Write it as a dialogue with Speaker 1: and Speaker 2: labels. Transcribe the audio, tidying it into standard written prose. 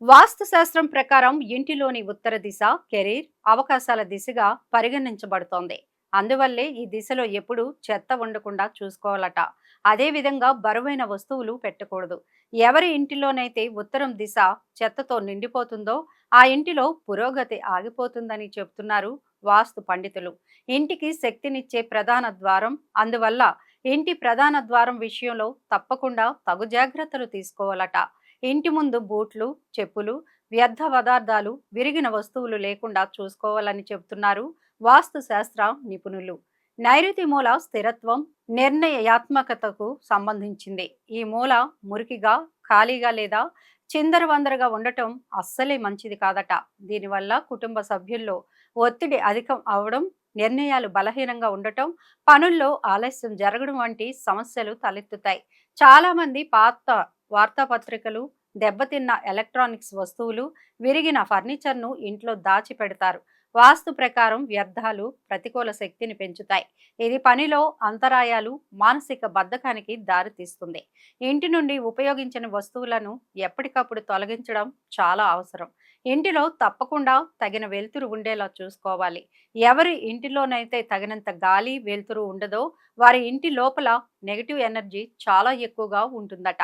Speaker 1: వాస్తు శాస్త్రం ప్రకారం ఇంటిలోని ఉత్తర దిశ కెరీర్ అవకాశాల దిశగా పరిగణించబడుతోంది. అందువల్లే ఈ దిశలో ఎప్పుడూ చెత్త ఉండకుండా చూసుకోవాలట. అదేవిధంగా బరువైన వస్తువులు పెట్టకూడదు. ఎవరి ఇంటిలోనైతే ఉత్తరం దిశ చెత్తతో నిండిపోతుందో ఆ ఇంటిలో పురోగతి ఆగిపోతుందని చెబుతున్నారు వాస్తు పండితులు. ఇంటికి శక్తినిచ్చే ప్రధాన ద్వారం, అందువల్ల ఇంటి ప్రధాన ద్వారం విషయంలో తప్పకుండా తగు జాగ్రత్తలు తీసుకోవాలట. ఇంటి ముందు బూట్లు, చెప్పులు, వ్యర్థ పదార్థాలు, విరిగిన వస్తువులు లేకుండా చూసుకోవాలని చెబుతున్నారు వాస్తు శాస్త్ర నిపుణులు. నైరుతి మూల స్థిరత్వం, నిర్ణయాత్మకతకు సంబంధించింది. ఈ మూల మురికిగా, ఖాళీగా లేదా చిందరవందరగా ఉండటం అస్సలే మంచిది కాదట. దీనివల్ల కుటుంబ సభ్యుల్లో ఒత్తిడి అధికం అవడం, నిర్ణయాలు బలహీనంగా ఉండటం, పనుల్లో ఆలస్యం జరగడం వంటి సమస్యలు తలెత్తుతాయి. చాలా మంది పాత వార్తాపత్రికలు, దెబ్బతిన్న ఎలక్ట్రానిక్స్ వస్తువులు, విరిగిన ఫర్నిచర్ను ఇంట్లో దాచిపెడతారు. వాస్తు ప్రకారం వ్యర్థాలు ప్రతికూల శక్తిని పెంచుతాయి. ఇది పనిలో అంతరాయాలు, మానసిక బద్ధకానికి దారితీస్తుంది. ఇంటి నుండి ఉపయోగించిన వస్తువులను ఎప్పటికప్పుడు తొలగించడం చాలా అవసరం. ఇంటిలో తప్పకుండా తగిన వెలుతురు ఉండేలా చూసుకోవాలి. ఎవరి ఇంటిలోనైతే తగినంత గాలి, వెలుతురు ఉండదో వారి ఇంటి లోపల నెగిటివ్ ఎనర్జీ చాలా ఎక్కువగా ఉంటుందట.